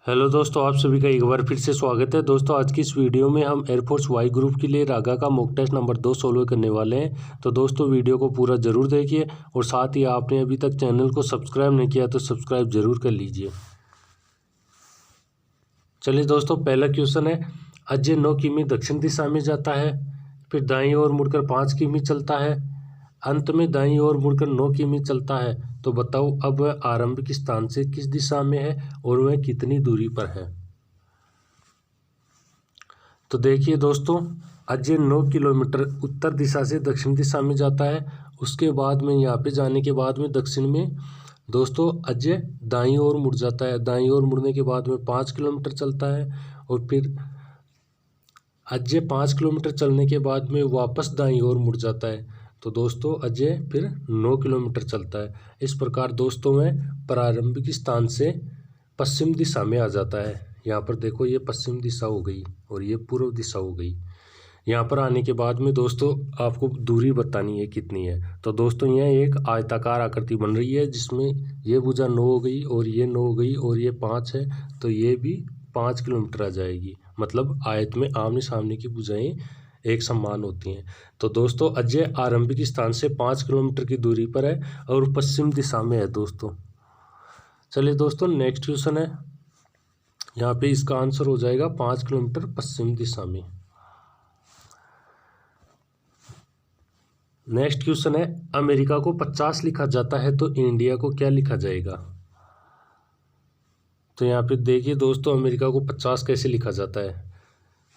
Hello दोस्तों, आप सभी का एक बार फिर से स्वागत है। दोस्तों आज की इस वीडियो में हम एयरफोर्स वाई ग्रुप के लिए रागा का मॉक टेस्ट नंबर 2 सोल्व करने वाले हैं। तो दोस्तों वीडियो को पूरा ज़रूर देखिए और साथ ही आपने अभी तक चैनल को सब्सक्राइब नहीं किया तो सब्सक्राइब ज़रूर कर लीजिए। चलिए दोस्तों, पहला क्वेश्चन है, अजय 9 किमी दक्षिण दिशा में जाता है, फिर दाईं ओर मुड़कर 5 किमी चलता है, अंत में दाईं ओर मुड़कर 9 किमी चलता है। तो बताओ अब वह आरंभिक स्थान से किस दिशा में है और वह कितनी दूरी पर है। तो देखिए दोस्तों, अजय 9 किलोमीटर उत्तर दिशा से दक्षिण दिशा में जाता है। उसके बाद में यहाँ पे जाने के बाद में दक्षिण में दोस्तों अजय दाईं ओर मुड़ जाता है। दाईं ओर मुड़ने के बाद में 5 किलोमीटर चलता है और फिर अजय 5 किलोमीटर चलने के बाद में वापस दाईं ओर मुड़ जाता है। तो दोस्तों अजय फिर 9 किलोमीटर चलता है। इस प्रकार दोस्तों में प्रारंभिक स्थान से पश्चिम दिशा में आ जाता है। यहाँ पर देखो, ये पश्चिम दिशा हो गई और ये पूर्व दिशा हो गई। यहाँ पर आने के बाद में दोस्तों आपको दूरी बतानी है कितनी है। तो दोस्तों यह एक आयताकार आकृति बन रही है जिसमें ये भुजा 9 हो गई और ये 9 हो गई और ये 5 है, तो ये भी 5 किलोमीटर आ जाएगी। मतलब आयत में आमने सामने की भुजाएं एक समान होती हैं। तो दोस्तों अजय आरंभिक स्थान से 5 किलोमीटर की दूरी पर है और पश्चिम दिशा में है दोस्तों। चलिए दोस्तों, नेक्स्ट क्वेश्चन है, यहाँ पे इसका आंसर हो जाएगा 5 किलोमीटर पश्चिम दिशा में। नेक्स्ट क्वेश्चन है, अमेरिका को 50 लिखा जाता है तो इंडिया को क्या लिखा जाएगा। तो यहाँ पे देखिए दोस्तों, अमेरिका को 50 कैसे लिखा जाता है।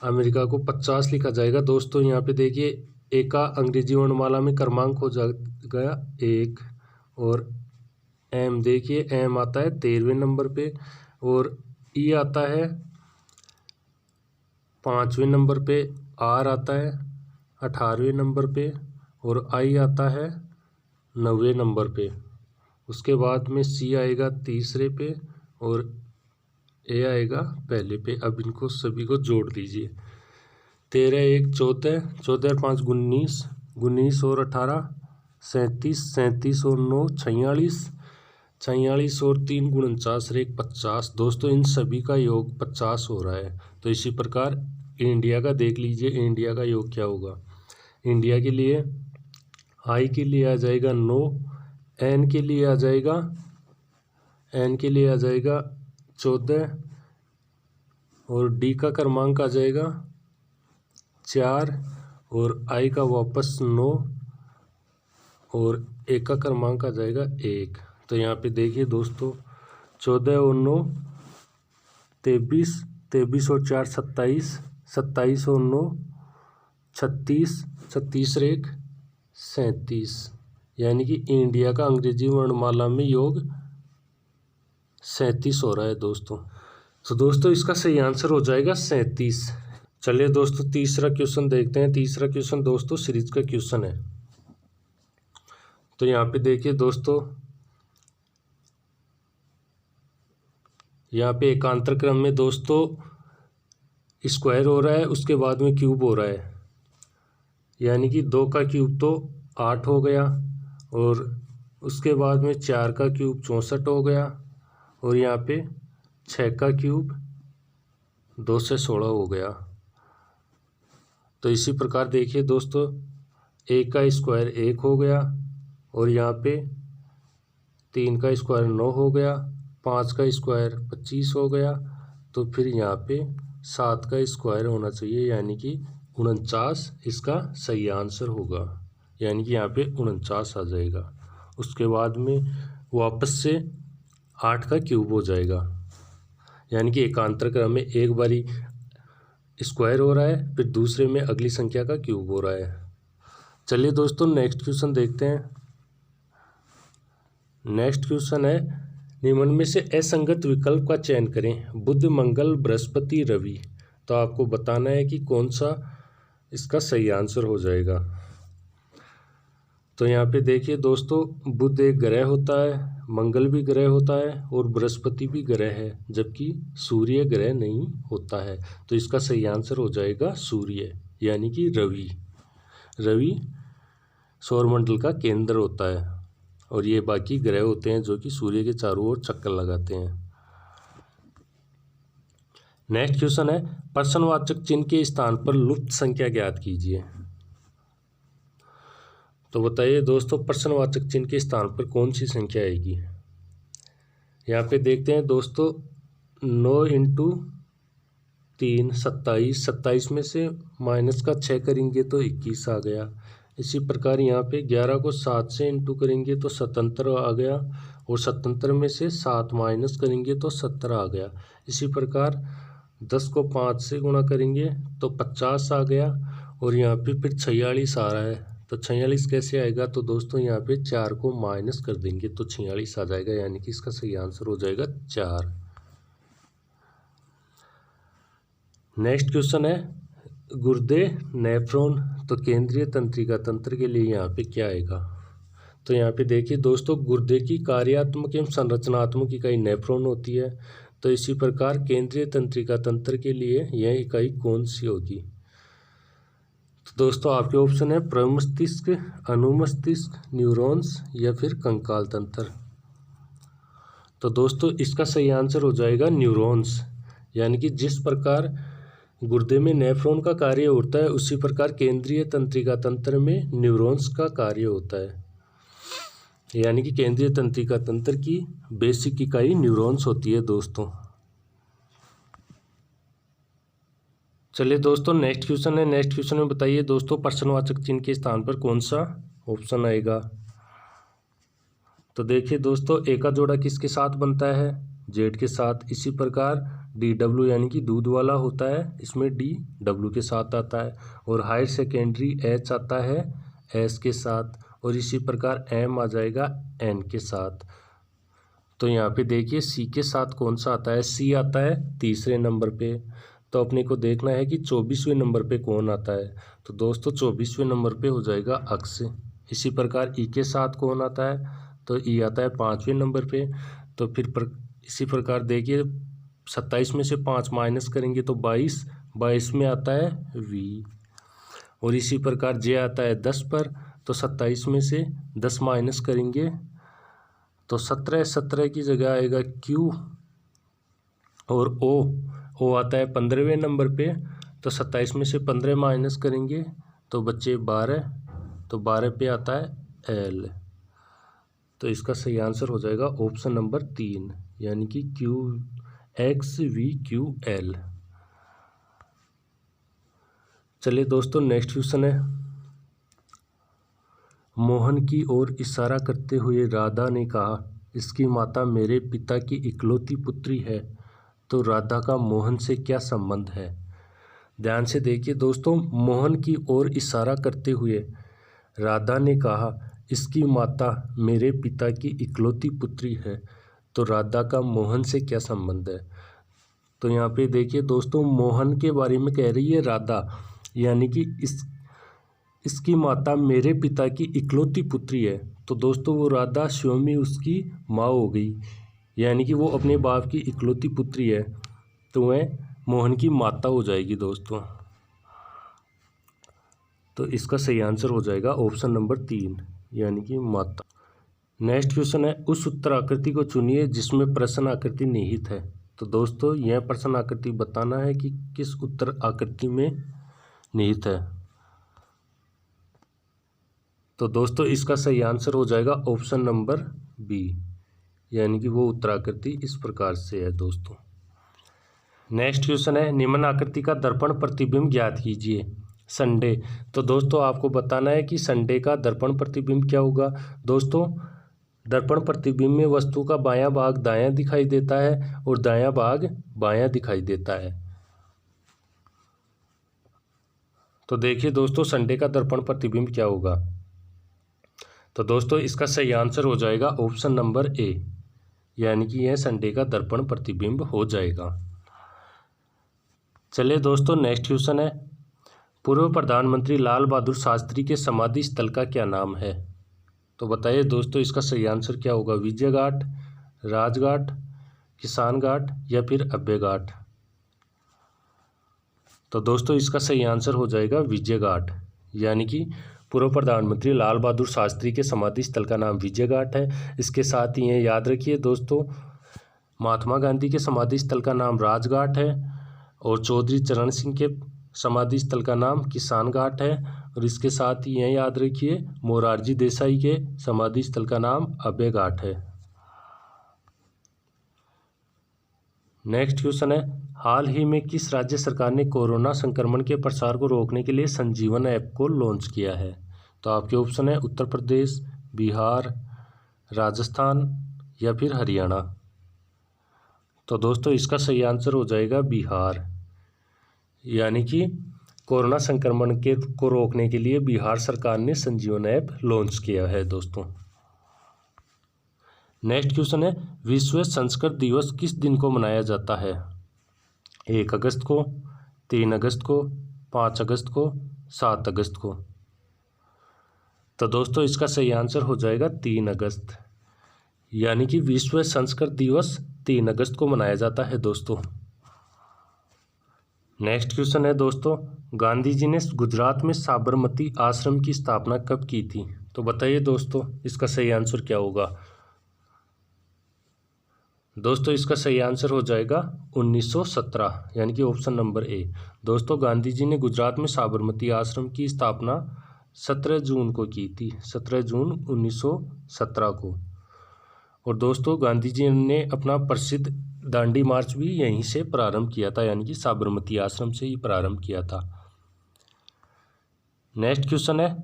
अमेरिका को 50 लिखा जाएगा दोस्तों। यहाँ पे देखिए, ए का अंग्रेजी वर्णमाला में क्रमांक हो जाएगा 1 और एम, देखिए एम आता है 13वें नंबर पे और ई आता है 5वें नंबर पे, आर आता है 18वें नंबर पे और आई आता है 9वें नंबर पे। उसके बाद में सी आएगा 3रे पे और ए आएगा पहले पे। अब इनको सभी को जोड़ दीजिए। 13 1 14, 14 और 5 19, 19 और 18 37, 37 और 9 46, 46 और 3 49 और 1 50। दोस्तों इन सभी का योग 50 हो रहा है। तो इसी प्रकार इंडिया का देख लीजिए, इंडिया का योग क्या होगा। इंडिया के लिए आई के लिए आ जाएगा 9, एन के लिए आ जाएगा 14 और डी का क्रमांक आ जाएगा 4 और आई का वापस 9 और ए का क्रमांक आ जाएगा 1। तो यहाँ पे देखिए दोस्तों, 14 और 9 23, 23 और 4 27, 27 और 9 36, 36 और 1 37। यानी कि इंडिया का अंग्रेजी वर्णमाला में योग 37 हो रहा है दोस्तों। तो दोस्तों इसका सही आंसर हो जाएगा 37। चलिए दोस्तों तीसरा क्वेश्चन देखते हैं। तीसरा क्वेश्चन दोस्तों सीरीज का क्वेश्चन है। तो यहाँ पे देखिए दोस्तों, यहाँ पे एकांतर क्रम में दोस्तों स्क्वायर हो रहा है, उसके बाद में क्यूब हो रहा है। यानी कि 2 का क्यूब तो 8 हो गया और उसके बाद में 4 का क्यूब 64 हो गया और यहाँ पे 6 का क्यूब 2 से 16 हो गया। तो इसी प्रकार देखिए दोस्तों, 1 का स्क्वायर 1 हो गया और यहाँ पे 3 का स्क्वायर 9 हो गया, 5 का स्क्वायर 25 हो गया। तो फिर यहाँ पे 7 का स्क्वायर होना चाहिए, यानी कि 49 इसका सही आंसर होगा। यानी कि यहाँ पे 49 आ जाएगा। उसके बाद में वापस से 8 का क्यूब हो जाएगा। यानी कि एकांतर क्रम में एक बारी स्क्वायर हो रहा है, फिर दूसरे में अगली संख्या का क्यूब हो रहा है। चलिए दोस्तों नेक्स्ट क्वेश्चन देखते हैं। नेक्स्ट क्वेश्चन है, निम्न में से असंगत विकल्प का चयन करें। बुध, मंगल, बृहस्पति, रवि। तो आपको बताना है कि कौन सा इसका सही आंसर हो जाएगा। तो यहाँ पे देखिए दोस्तों, बुध एक ग्रह होता है, मंगल भी ग्रह होता है और बृहस्पति भी ग्रह है, जबकि सूर्य ग्रह नहीं होता है। तो इसका सही आंसर हो जाएगा सूर्य, यानी कि रवि। रवि सौरमंडल का केंद्र होता है और ये बाकी ग्रह होते हैं जो कि सूर्य के चारों ओर चक्कर लगाते हैं। नेक्स्ट क्वेश्चन है प्रश्नवाचक चिन्ह के स्थान पर लुप्त संख्या ज्ञात कीजिए। तो बताइए दोस्तों प्रश्नवाचक चिन्ह के स्थान पर कौन सी संख्या आएगी। यहाँ पे देखते हैं दोस्तों 9 इंटू 3 27, 27 में से माइनस का 6 करेंगे तो 21 आ गया। इसी प्रकार यहाँ पे 11 को 7 से इंटू करेंगे तो 77 आ गया, और 77 में से 7 माइनस करेंगे तो 17 आ गया। इसी प्रकार 10 को 5 से गुणा करेंगे तो 50 आ गया, और यहाँ पे फिर 46 आ रहा है। तो 46 कैसे आएगा, तो दोस्तों यहाँ पे 4 को माइनस कर देंगे तो 46 आ जाएगा, यानी कि इसका सही आंसर हो जाएगा 4। नेक्स्ट क्वेश्चन है गुर्दे नेफ्रॉन, तो केंद्रीय तंत्रिका तंत्र के लिए यहाँ पे क्या आएगा। तो यहाँ पे देखिए दोस्तों गुर्दे की कार्यात्मक एवं संरचनात्मक इकाई नेफ्रॉन होती है। तो इसी प्रकार केंद्रीय तंत्रिका तंत्र के लिए यह इकाई कौन सी होगी। तो दोस्तों आपके ऑप्शन है प्रमस्तिष्क, अनुमस्तिष्क, न्यूरॉन्स या फिर कंकाल तंत्र। तो दोस्तों इसका सही आंसर हो जाएगा न्यूरॉन्स, यानी कि जिस प्रकार गुर्दे में नेफ्रॉन का कार्य होता है उसी प्रकार केंद्रीय तंत्रिका तंत्र में न्यूरॉन्स का कार्य होता है, यानी कि केंद्रीय तंत्रिका तंत्र की बेसिक इकाई न्यूरॉन्स होती है दोस्तों। चलिए दोस्तों नेक्स्ट क्वेश्चन है। नेक्स्ट क्वेश्चन में बताइए दोस्तों प्रश्नवाचक चिन्ह के स्थान पर कौन सा ऑप्शन आएगा। तो देखिए दोस्तों ए का जोड़ा किसके साथ बनता है, जेड के साथ। इसी प्रकार डी डब्ल्यू यानी कि दूध वाला होता है, इसमें डी डब्ल्यू के साथ आता है, और हायर सेकेंडरी एच आता है एस के साथ, और इसी प्रकार एम आ जाएगा एन के साथ। तो यहाँ पे देखिए सी के साथ कौन सा आता है, सी आता है तीसरे नंबर पे। तो अपने को देखना है कि 24वें नंबर पे कौन आता है। तो दोस्तों 24वें नंबर पे हो जाएगा अक्ष। इसी प्रकार ई के साथ कौन आता है, तो ई आता है 5वें नंबर पे। तो फिर इसी प्रकार देखिए 27 में से 5 माइनस करेंगे तो 22, 22 में आता है वी। और इसी प्रकार जे आता है 10 पर, तो 27 में से 10 माइनस करेंगे तो 17, 17 की जगह आएगा क्यू। और ओ आता है 15वें नंबर पे, तो 27 में से 15 माइनस करेंगे तो बच्चे 12, तो 12 पे आता है एल। तो इसका सही आंसर हो जाएगा ऑप्शन नंबर 3, यानी कि Q x we Q L. चलिए दोस्तों नेक्स्ट क्वेश्चन है मोहन की ओर इशारा करते हुए राधा ने कहा इसकी माता मेरे पिता की इकलौती पुत्री है, तो राधा का मोहन से क्या संबंध है। ध्यान से देखिए दोस्तों, मोहन की ओर इशारा करते हुए राधा ने कहा इसकी माता मेरे पिता की इकलौती पुत्री है, तो राधा का मोहन से क्या संबंध है। तो यहाँ पे देखिए दोस्तों मोहन के बारे में कह रही है राधा, यानी कि इसकी माता मेरे पिता की इकलौती पुत्री है। तो दोस्तों वो राधा स्वयं ही उसकी माँ हो गई, यानी कि वो अपने बाप की इकलौती पुत्री है, तो वह मोहन की माता हो जाएगी दोस्तों। तो इसका सही आंसर हो जाएगा ऑप्शन नंबर 3, यानी कि माता। नेक्स्ट क्वेश्चन है उस उत्तर आकृति को चुनिए जिसमें प्रश्न आकृति निहित है। तो दोस्तों यह प्रश्न आकृति बताना है कि किस उत्तर आकृति में निहित है। तो दोस्तों इसका सही आंसर हो जाएगा ऑप्शन नंबर बी, यानी कि वो उत्तर आकृति इस प्रकार से है दोस्तों। नेक्स्ट क्वेश्चन है निम्न आकृति का दर्पण प्रतिबिंब ज्ञात कीजिए। संडे। तो दोस्तों आपको बताना है कि संडे का दर्पण प्रतिबिंब क्या होगा। दोस्तों दर्पण प्रतिबिंब में वस्तु का बायां भाग दायां दिखाई देता है और दायां भाग बायां दिखाई देता है। तो देखिए दोस्तों संडे का दर्पण प्रतिबिंब क्या होगा। तो दोस्तों इसका सही आंसर हो जाएगा ऑप्शन नंबर ए, यानी कि यह संडे का दर्पण प्रतिबिंब हो जाएगा। चलिए दोस्तों नेक्स्ट क्वेश्चन है पूर्व प्रधानमंत्री लाल बहादुर शास्त्री के समाधि स्थल का क्या नाम है। तो बताइए दोस्तों इसका सही आंसर क्या होगा। विजय घाट, राजघाट, किसान घाट या फिर अभय घाट। तो दोस्तों इसका सही आंसर हो जाएगा विजय घाट, यानी कि पूर्व प्रधानमंत्री लाल बहादुर शास्त्री के समाधि स्थल का नाम विजय घाट है। इसके साथ ही ये याद रखिए दोस्तों महात्मा गांधी के समाधि स्थल का नाम राजघाट है, और चौधरी चरण सिंह के समाधि स्थल का नाम किसान घाट है। और इसके साथ ही यह याद रखिए मोरारजी देसाई के समाधि स्थल का नाम अभय घाट है। नेक्स्ट क्वेश्चन है, हाल ही में किस राज्य सरकार ने कोरोना संक्रमण के प्रसार को रोकने के लिए संजीवन ऐप को लॉन्च किया है? तो आपके ऑप्शन है उत्तर प्रदेश, बिहार, राजस्थान या फिर हरियाणा। तो दोस्तों इसका सही आंसर हो जाएगा बिहार, यानी कि कोरोना संक्रमण को रोकने के लिए बिहार सरकार ने संजीवन ऐप लॉन्च किया है दोस्तों। नेक्स्ट क्वेश्चन है, विश्व संस्कृत दिवस किस दिन को मनाया जाता है? 1 अगस्त को, 3 अगस्त को, 5 अगस्त को, 7 अगस्त को। तो दोस्तों इसका सही आंसर हो जाएगा 3 अगस्त, यानी कि विश्व संस्कृत दिवस 3 अगस्त को मनाया जाता है दोस्तों। नेक्स्ट क्वेश्चन है दोस्तों, गांधी जी ने गुजरात में साबरमती आश्रम की स्थापना कब की थी? तो बताइए दोस्तों इसका सही आंसर क्या होगा? दोस्तों इसका सही आंसर हो जाएगा 1917, यानी कि ऑप्शन नंबर ए। दोस्तों गांधी जी ने गुजरात में साबरमती आश्रम की स्थापना 17 जून को की थी, 17 जून 1917 को। और दोस्तों गांधी जी ने अपना प्रसिद्ध दांडी मार्च भी यहीं से प्रारंभ किया था, यानी कि साबरमती आश्रम से ही प्रारंभ किया था। नेक्स्ट क्वेश्चन है,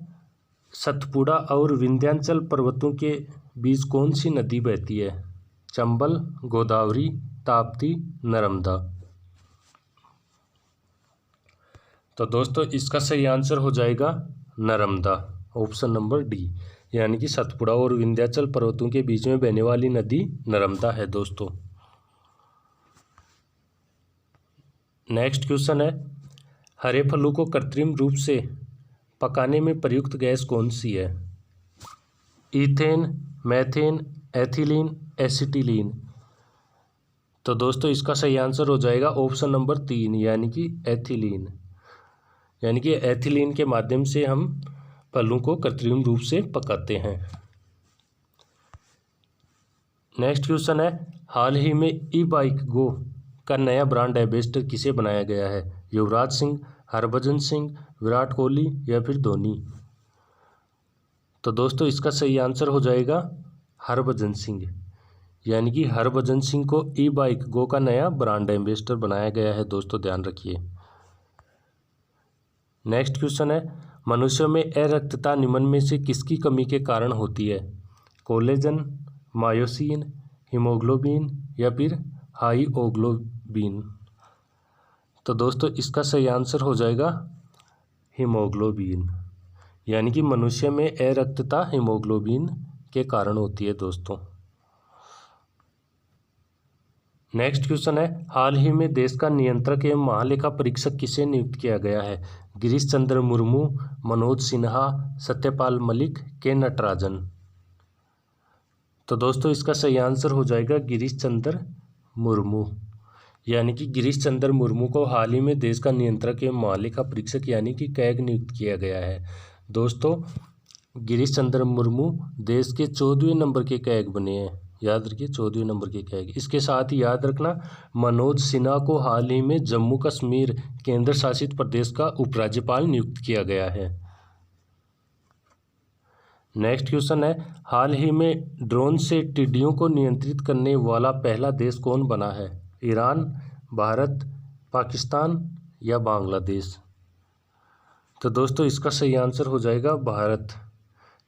सतपुड़ा और विंध्याचल पर्वतों के बीच कौन सी नदी बहती है? चंबल, गोदावरी, ताप्ती, नर्मदा। तो दोस्तों इसका सही आंसर हो जाएगा नर्मदा, ऑप्शन नंबर डी, यानी कि सतपुड़ा और विंध्याचल पर्वतों के बीच में बहने वाली नदी नर्मदा है दोस्तों। नेक्स्ट क्वेश्चन है, हरे फलों को कृत्रिम रूप से पकाने में प्रयुक्त गैस कौन सी है? Ethane, methane, ethylene, acetylene. तो दोस्तों इसका सही आंसर हो जाएगा ऑप्शन नंबर 3, यानी कि एथिलीन, यानी कि एथिलीन के माध्यम से हम फलों को कृत्रिम रूप से पकाते हैं। नेक्स्ट क्वेश्चन है, हाल ही में ई बाइक गो का नया ब्रांड एम्बेसडर किसे बनाया गया है? युवराज सिंह, हरभजन सिंह, विराट कोहली या फिर धोनी। तो दोस्तों इसका सही आंसर हो जाएगा हरभजन सिंह, यानी कि हरभजन सिंह को ई बाइक गो का नया ब्रांड एम्बेसडर बनाया गया है दोस्तों, ध्यान रखिए। नेक्स्ट क्वेश्चन है, मनुष्य में अरक्तता निम्न में से किसकी कमी के कारण होती है? कोलेजन, मायोसिन, हीमोग्लोबिन या फिर हाइओग्लोबिन। तो दोस्तों इसका सही आंसर हो जाएगा हीमोग्लोबिन, यानी कि मनुष्य में अरक्तता हीमोग्लोबिन के कारण होती है दोस्तों। नेक्स्ट क्वेश्चन है, हाल ही में देश का नियंत्रक एवं महालेखा परीक्षक किसे नियुक्त किया गया है? गिरीश चंद्र मुर्मू, मनोज सिन्हा, सत्यपाल मलिक, के नटराजन। तो दोस्तों इसका सही आंसर हो जाएगा गिरीश चंद्र मुर्मू, यानी कि गिरीश चंद्र मुर्मू को हाल ही में देश का नियंत्रक एवं महालेखा परीक्षक यानी कि कैग नियुक्त किया गया है दोस्तों। गिरीश चंद्र मुर्मू देश के 14वें नंबर के कैग बने हैं, याद रखिए 14वें नंबर के कैग। इसके साथ ही याद रखना मनोज सिन्हा को हाल ही में जम्मू कश्मीर केंद्र शासित प्रदेश का उपराज्यपाल नियुक्त किया गया है। नेक्स्ट क्वेश्चन है, हाल ही में ड्रोन से टिड्डियों को नियंत्रित करने वाला पहला देश कौन बना है? ईरान, भारत, पाकिस्तान या बांग्लादेश। तो दोस्तों इसका सही आंसर हो जाएगा भारत,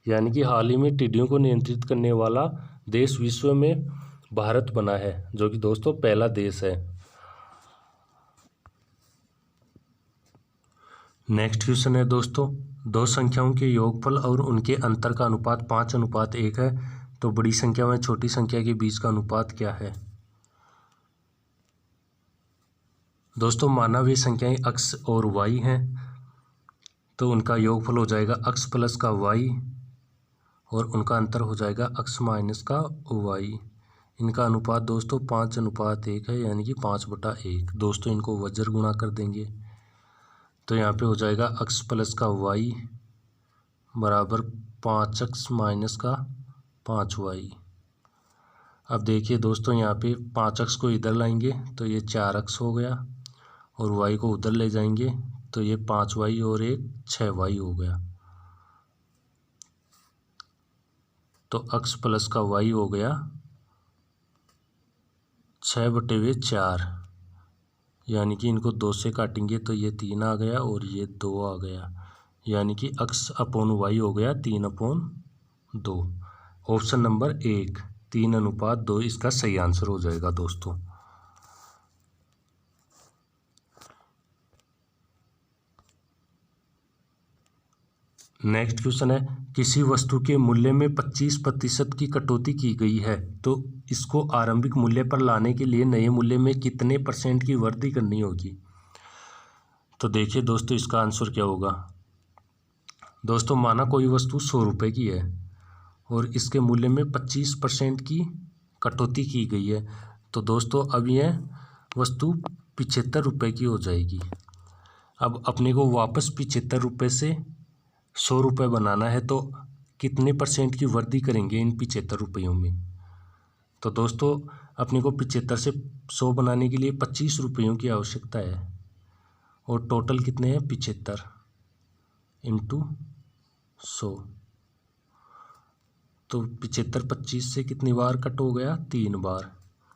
यानी कि हाल ही में टिड्डियों को नियंत्रित करने वाला देश विश्व में भारत बना है, जो कि दोस्तों पहला देश है। नेक्स्ट क्वेश्चन है दोस्तों, दो संख्याओं के योगफल और उनके अंतर का अनुपात 5:1 है, तो बड़ी संख्या में छोटी संख्या के बीच का अनुपात क्या है? दोस्तों माना वे संख्याएं x और y हैं, तो उनका योगफल हो जाएगा x प्लस का y और उनका अंतर हो जाएगा x माइनस का y। इनका अनुपात दोस्तों 5:1 है, यानी कि 5/1। दोस्तों इनको वज्र गुणा कर देंगे तो यहाँ पे हो जाएगा x प्लस का y बराबर 5x माइनस का 5y। अब देखिए दोस्तों यहाँ पे 5x को इधर लाएंगे तो ये 4x हो गया और y को उधर ले जाएंगे तो ये 5y और एक 6y हो गया। तो x प्लस का y हो गया 6/4, यानी कि इनको 2 से काटेंगे तो ये 3 आ गया और ये 2 आ गया, यानी कि x अपॉन y हो गया 3/2। ऑप्शन नंबर 1 3:2 इसका सही आंसर हो जाएगा दोस्तों। नेक्स्ट क्वेश्चन है, किसी वस्तु के मूल्य में 25% की कटौती की गई है तो इसको आरंभिक मूल्य पर लाने के लिए नए मूल्य में कितने % की वृद्धि करनी होगी। तो देखिए दोस्तों इसका आंसर क्या होगा। दोस्तों माना कोई वस्तु 100 रुपये की है और इसके मूल्य में 25% की कटौती की गई है, तो दोस्तों अब यह वस्तु 75 रुपये की हो जाएगी। अब अपने को वापस 75 रुपये से 100 रुपये बनाना है तो कितने % की वृद्धि करेंगे इन 75 रुपयों में। तो दोस्तों अपने को 75 से 100 बनाने के लिए 25 रुपयों की आवश्यकता है और टोटल कितने हैं 75 इंटू 100। तो 75 25 से कितनी बार कट हो गया 3 बार,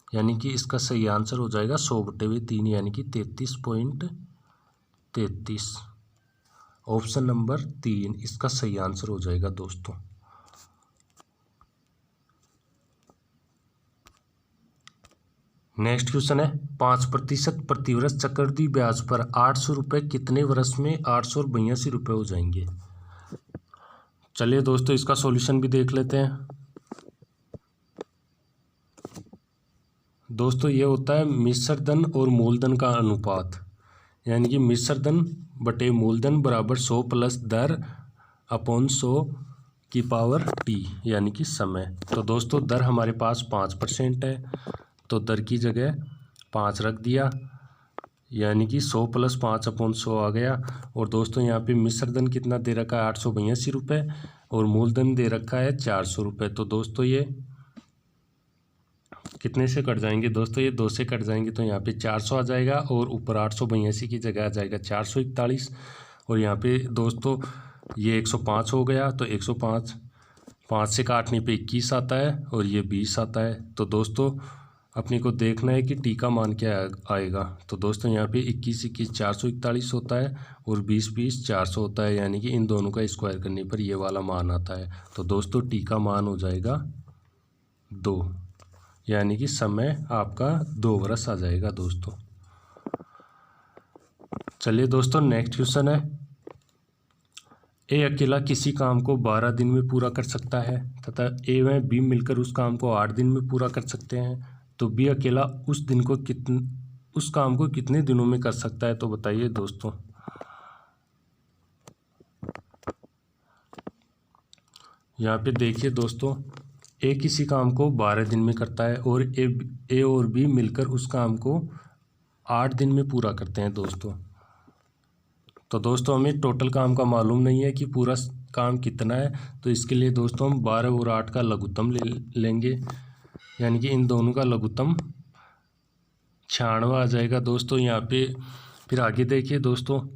यानी कि इसका सही आंसर हो जाएगा 100/3 यानी कि 33.33। ऑप्शन नंबर 3 इसका सही आंसर हो जाएगा दोस्तों। नेक्स्ट क्वेश्चन है, 5% प्रतिवर्ष चक्रवृद्धि ब्याज पर 800 रुपये कितने वर्ष में 882 रुपये हो जाएंगे। चलिए दोस्तों इसका सॉल्यूशन भी देख लेते हैं। दोस्तों ये होता है मिश्र धन और मूलधन का अनुपात, यानी कि मिश्र धन बटे मूलधन बराबर 100 प्लस दर अपॉन 100 की पावर t, यानी कि समय। तो दोस्तों दर हमारे पास 5% है तो दर की जगह 5 रख दिया, यानी कि 100 प्लस 5/100 आ गया। और दोस्तों यहाँ पे मिश्र धन कितना दे रखा है 882 रुपये और मूलधन दे रखा है 400 रुपये। तो दोस्तों ये कितने से कट जाएंगे दोस्तों, ये 2 से कट जाएंगे तो यहाँ पे 400 आ जाएगा और ऊपर 882 की जगह आ जाएगा 441। और यहाँ पे दोस्तों ये 105 हो गया तो 105 5 से काटने पे 21 आता है और ये 20 आता है। तो दोस्तों अपने को देखना है कि टी का मान क्या आएगा। तो दोस्तों यहाँ पे 21 21 441 होता है और 20 20 400 होता है, यानी कि इन दोनों का स्क्वायर करने पर ये वाला मान आता है। तो दोस्तों टी का मान हो जाएगा 2, यानी कि समय आपका 2 वर्ष आ जाएगा दोस्तों। चलिए दोस्तों नेक्स्ट क्वेश्चन है, ए अकेला किसी काम को 12 दिन में पूरा कर सकता है तथा ए व बी मिलकर उस काम को 8 दिन में पूरा कर सकते हैं, तो बी अकेला उस काम को कितने दिनों में कर सकता है। तो बताइए दोस्तों। यहाँ पे देखिए दोस्तों, ए किसी काम को 12 दिन में करता है और ए और बी मिलकर उस काम को 8 दिन में पूरा करते हैं दोस्तों। तो दोस्तों हमें टोटल काम का मालूम नहीं है कि पूरा काम कितना है, तो इसके लिए दोस्तों हम 12 और 8 का लघुत्तम लेंगे, यानी कि इन दोनों का लघुत्तम 96 आ जाएगा दोस्तों। यहाँ पे फिर आगे देखिए दोस्तों,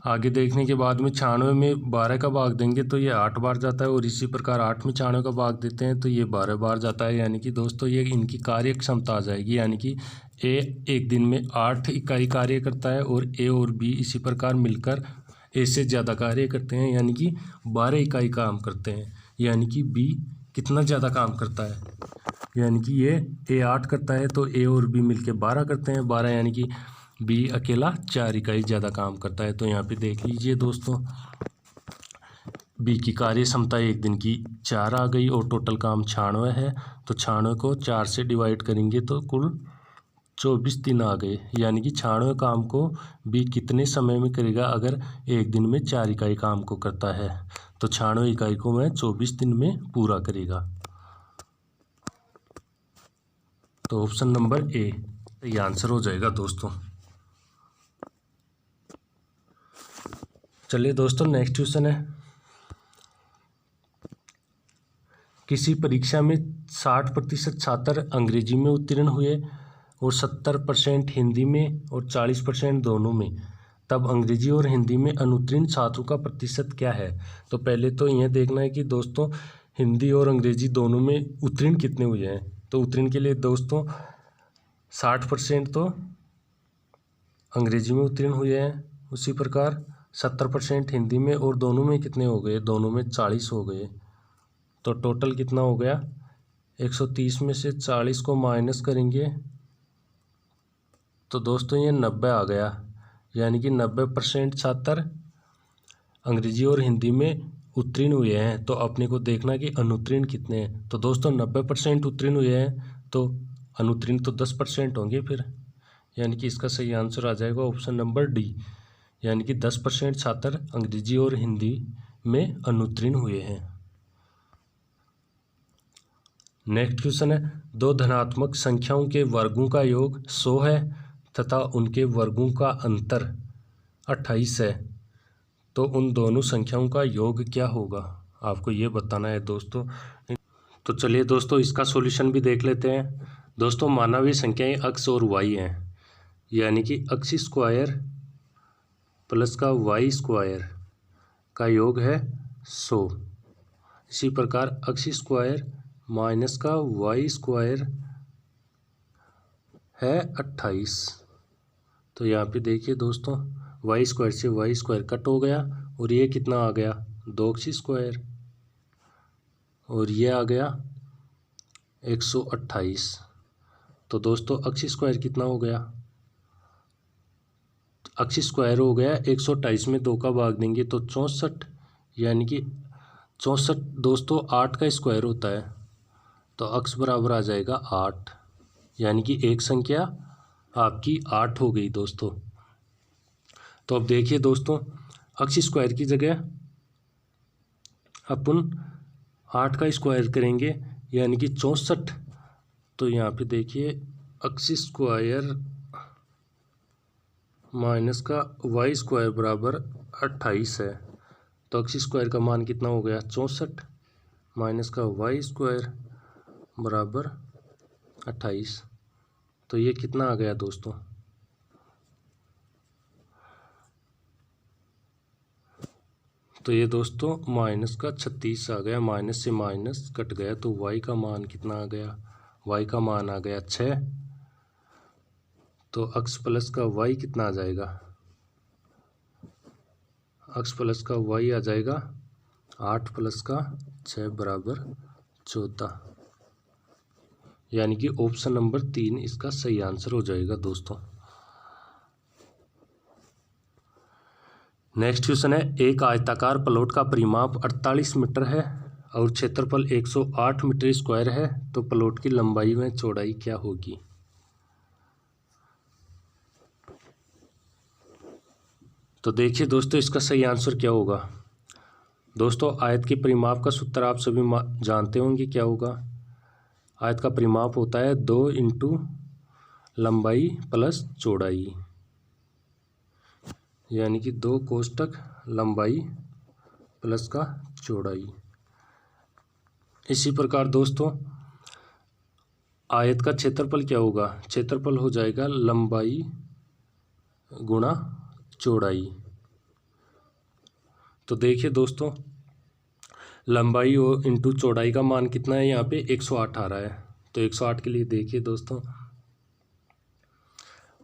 आगे देखने के बाद में 96 में 12 का भाग देंगे तो ये 8 बार जाता है और इसी प्रकार 8 में 96 का भाग देते हैं तो ये 12 बार जाता है, यानी कि दोस्तों ये इनकी कार्य क्षमता आ जाएगी, यानी कि ए एक दिन में 8 इकाई कार्य करता है और ए और बी इसी प्रकार मिलकर ए से ज़्यादा कार्य करते हैं, यानी कि 12 इकाई काम करते हैं। यानी कि बी कितना ज़्यादा काम करता है, यानी कि ये ए 8 करता है तो ए और बी मिलके 12 करते हैं 12, यानी कि बी अकेला 4 इकाई ज़्यादा काम करता है। तो यहाँ पे देख लीजिए दोस्तों, बी की कार्य क्षमता एक दिन की 4 आ गई और टोटल काम 96 है, तो 96 को 4 से डिवाइड करेंगे तो कुल 24 दिन आ गए, यानी कि 96 काम को बी कितने समय में करेगा अगर एक दिन में 4 इकाई काम को करता है, तो 96 इकाई को वह 24 दिन में पूरा करेगा। तो ऑप्शन नंबर ए ये आंसर हो जाएगा दोस्तों। चलिए दोस्तों नेक्स्ट क्वेश्चन है, किसी परीक्षा में 60% छात्र अंग्रेजी में उत्तीर्ण हुए और 70% हिंदी में और 40% दोनों में, तब अंग्रेजी और हिंदी में अनुत्तीर्ण छात्रों का प्रतिशत क्या है। तो पहले तो यह देखना है कि दोस्तों हिंदी और अंग्रेजी दोनों में उत्तीर्ण कितने हुए हैं। तो उत्तीर्ण के लिए दोस्तों 60% तो अंग्रेजी में उत्तीर्ण हुए हैं, उसी प्रकार 70% हिंदी में, और दोनों में कितने हो गए, दोनों में 40 हो गए। तो टोटल कितना हो गया, 130 में से 40 को माइनस करेंगे तो दोस्तों ये 90 आ गया, यानी कि 90% छात्र अंग्रेजी और हिंदी में उत्तीर्ण हुए हैं। तो अपने को देखना कि अनुत्तीर्ण कितने हैं। तो दोस्तों 90% उत्तीर्ण हुए हैं, तो अनुत्तीर्ण तो 10% होंगे फिर, यानी कि इसका सही आंसर आ जाएगा ऑप्शन नंबर डी, यानी कि 10% छात्र अंग्रेजी और हिंदी में अनुत्तीर्ण हुए हैं। नेक्स्ट क्वेश्चन है, दो धनात्मक संख्याओं के वर्गों का योग 100 है तथा उनके वर्गों का अंतर 28 है, तो उन दोनों संख्याओं का योग क्या होगा, आपको ये बताना है दोस्तों। तो चलिए दोस्तों इसका सॉल्यूशन भी देख लेते हैं। दोस्तों मानवीय संख्याएं अक्स और वाई हैं, यानी कि अक्स स्क्वायर प्लस का वाई स्क्वायर का योग है 100। इसी प्रकार अक्स स्क्वायर माइनस का वाई स्क्वायर है 28। तो यहाँ पे देखिए दोस्तों वाई स्क्वायर से वाई स्क्वायर कट हो गया, और ये कितना आ गया 2 अक्स स्क्वायर, और ये आ गया 128। तो दोस्तों अक्स स्क्वायर कितना हो गया, अक्स स्क्वायर हो गया 128 में 2 का भाग देंगे तो 64, यानी कि 64 दोस्तों 8 का स्क्वायर होता है, तो अक्स बराबर आ जाएगा 8, यानी कि एक संख्या आपकी 8 हो गई दोस्तों। तो अब देखिए दोस्तों अक्स स्क्वायर की जगह अपन 8 का स्क्वायर करेंगे, यानी कि 64। तो यहाँ पे देखिए अक्स स्क्वायर माइनस का वाई स्क्वायर बराबर 28 है, तो अक्स स्क्वायर का मान कितना हो गया 64 माइनस का वाई स्क्वायर बराबर 28। तो ये कितना आ गया दोस्तों, तो ये दोस्तों माइनस का 36 आ गया, माइनस से माइनस कट गया, तो वाई का मान कितना आ गया, वाई का मान आ गया 6। तो अक्स प्लस का वाई कितना आ जाएगा, अक्स प्लस का वाई आ जाएगा 8 प्लस का 6 बराबर 14, यानी कि ऑप्शन नंबर 3 इसका सही आंसर हो जाएगा दोस्तों। नेक्स्ट क्वेश्चन है, एक आयताकार प्लॉट का परिमाप 48 मीटर है और क्षेत्रफल 108 मीटर स्क्वायर है, तो प्लॉट की लंबाई व चौड़ाई क्या होगी। तो देखिए दोस्तों इसका सही आंसर क्या होगा। दोस्तों आयत के परिमाप का सूत्र आप सभी जानते होंगे क्या होगा। आयत का परिमाप होता है 2 इंटू लंबाई प्लस चौड़ाई, यानी कि 2 कोष्टक लंबाई प्लस का चौड़ाई। इसी प्रकार दोस्तों आयत का क्षेत्रफल क्या होगा, क्षेत्रफल हो जाएगा लंबाई गुणा चौड़ाई। तो देखिए दोस्तों लंबाई और इंटू चौड़ाई का मान कितना है, यहाँ पे 108 आ रहा है। तो 108 के लिए देखिए दोस्तों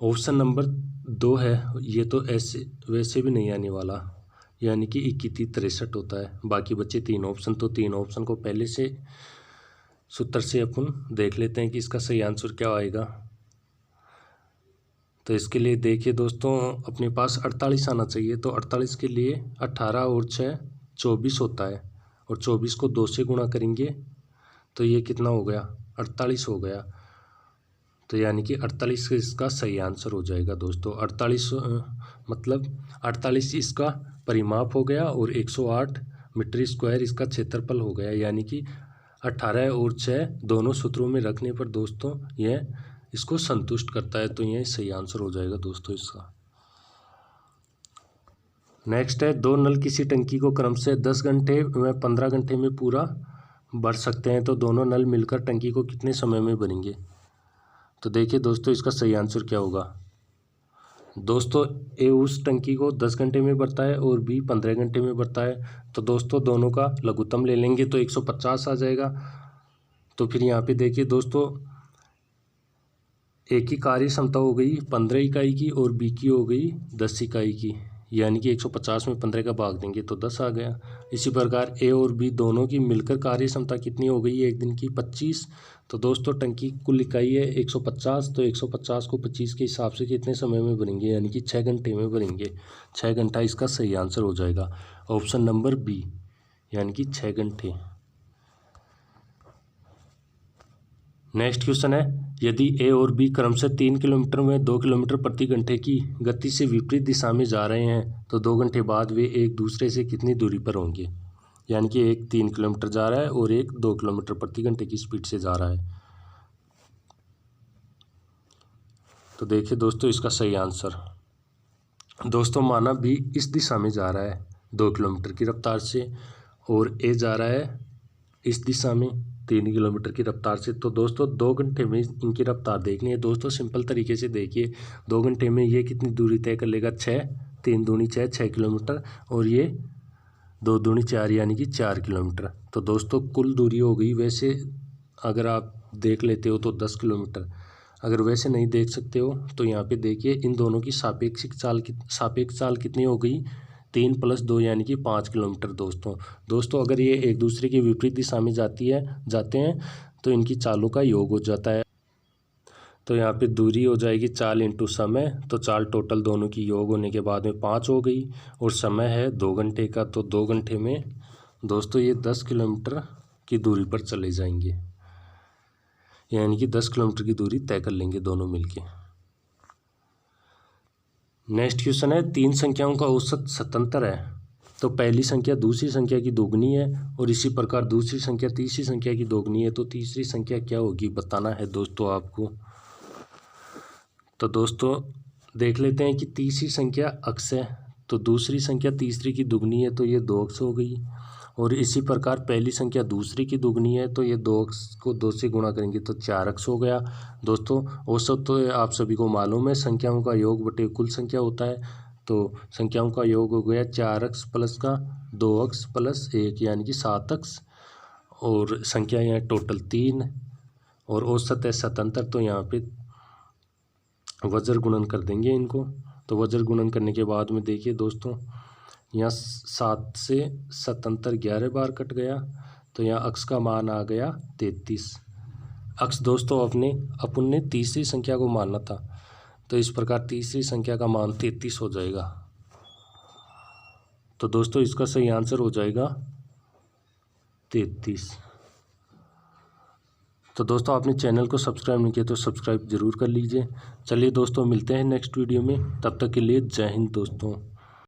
ऑप्शन नंबर 2 है, ये तो ऐसे वैसे भी नहीं आने वाला, यानी कि 2163 होता है। बाकी बचे 3 ऑप्शन, तो 3 ऑप्शन को पहले से सूत्र से अपन देख लेते हैं कि इसका सही आंसर क्या आएगा। तो इसके लिए देखिए दोस्तों अपने पास 48 आना चाहिए, तो 48 के लिए 18 और 6 24 होता है, और 24 को 2 से गुणा करेंगे तो ये कितना हो गया 48 हो गया। तो यानी कि 48 इसका सही आंसर हो जाएगा दोस्तों। 48 मतलब 48 इसका परिमाप हो गया और 108 मीटर स्क्वायर इसका क्षेत्रफल हो गया, यानी कि 18 और 6 दोनों सूत्रों में रखने पर दोस्तों यह इसको संतुष्ट करता है, तो यह सही आंसर हो जाएगा दोस्तों इसका। नेक्स्ट है, 2 नल किसी टंकी को क्रम से 10 घंटे व 15 घंटे में पूरा भर सकते हैं, तो दोनों नल मिलकर टंकी को कितने समय में भरेंगे। तो देखिए दोस्तों इसका सही आंसर क्या होगा। दोस्तों ए उस टंकी को 10 घंटे में भरता है और बी 15 घंटे में भरता है। तो दोस्तों दोनों का लघुत्तम ले लेंगे तो 150 आ जाएगा। तो फिर यहाँ पे देखिए दोस्तों ए की कार्य क्षमता हो गई 15 इकाई की और बी की हो गई 10 इकाई की, यानी कि 150 में 15 का भाग देंगे तो 10 आ गया। इसी प्रकार ए और बी दोनों की मिलकर कार्य क्षमता कितनी हो गई है एक दिन की 25। तो दोस्तों टंकी कुल इकाई है 150, तो 150 को 25 के हिसाब से कितने समय में भरेंगे, यानी कि 6 घंटे में भरेंगे। 6 घंटा इसका सही आंसर हो जाएगा, ऑप्शन नंबर बी, यानी कि 6 घंटे। नेक्स्ट क्वेश्चन है, यदि ए और बी क्रमशः 3 किलोमीटर में 2 किलोमीटर प्रति घंटे की गति से विपरीत दिशा में जा रहे हैं तो 2 घंटे बाद वे एक दूसरे से कितनी दूरी पर होंगे, यानी कि एक 3 किलोमीटर जा रहा है और एक 2 किलोमीटर प्रति घंटे की स्पीड से जा रहा है। तो देखिए दोस्तों इसका सही आंसर, दोस्तों माना बी इस दिशा में जा रहा है 2 किलोमीटर की रफ्तार से और ए जा रहा है इस दिशा में 3 किलोमीटर की रफ्तार से। तो दोस्तों 2 घंटे में इनकी रफ्तार देखनी है। दोस्तों सिंपल तरीके से देखिए 2 घंटे में ये कितनी दूरी तय कर लेगा, 6, 3 दूनी 6, 6 किलोमीटर और ये 2 दूनी 4 यानी कि 4 किलोमीटर। तो दोस्तों कुल दूरी हो गई, वैसे अगर आप देख लेते हो तो 10 किलोमीटर, अगर वैसे नहीं देख सकते हो तो यहाँ पे देखिए इन दोनों की सापेक्षिक चाल कितनी हो गई, 3 + 2 यानी कि 5 किलोमीटर। दोस्तों अगर ये एक दूसरे के विपरीत दिशा में जाते हैं तो इनकी चालों का योग हो जाता है। तो यहाँ पे दूरी हो जाएगी चाल इंटू समय, तो चाल टोटल दोनों की योग होने के बाद में 5 हो गई और समय है 2 घंटे का। तो 2 घंटे में दोस्तों ये 10 किलोमीटर की दूरी पर चले जाएंगे, यानी कि 10 किलोमीटर की दूरी तय कर लेंगे दोनों मिलके। नेक्स्ट क्वेश्चन है, 3 संख्याओं का औसत स्वतंत्र है तो पहली संख्या दूसरी संख्या की दोगुनी है और इसी प्रकार दूसरी संख्या तीसरी संख्या की दोगुनी है, तो तीसरी संख्या क्या होगी बताना है दोस्तों आपको। तो दोस्तों देख लेते हैं कि तीसरी संख्या अक्स है तो दूसरी संख्या तीसरी की दुगनी है तो ये 2 अक्स हो गई और इसी प्रकार पहली संख्या दूसरी की दुगनी है तो ये 2 अक्स को 2 से गुणा करेंगे तो 4 अक्स हो गया। दोस्तों औसत तो आप सभी को मालूम है संख्याओं का योग बटे कुल संख्या होता है, तो संख्याओं का योग हो गया 4 अक्स प्लस का 2 अक्स प्लस 1 यानी कि 7 अक्स और संख्या यहाँ टोटल 3 और औसत है स्वतंत्र, तो यहाँ पे वज्र गुणन कर देंगे इनको। तो वज्र गुणन करने के बाद में देखिए दोस्तों यहाँ 7 से स्वतंत्र 11 बार कट गया तो यहाँ अक्स का मान आ गया 33 अक्स। दोस्तों अपन ने तीसरी संख्या को मानना था तो इस प्रकार तीसरी संख्या का मान 33 हो जाएगा। तो दोस्तों इसका सही आंसर हो जाएगा 33। तो दोस्तों आपने चैनल को सब्सक्राइब नहीं किया तो सब्सक्राइब जरूर कर लीजिए। चलिए दोस्तों मिलते हैं नेक्स्ट वीडियो में, तब तक के लिए जय हिंद दोस्तों।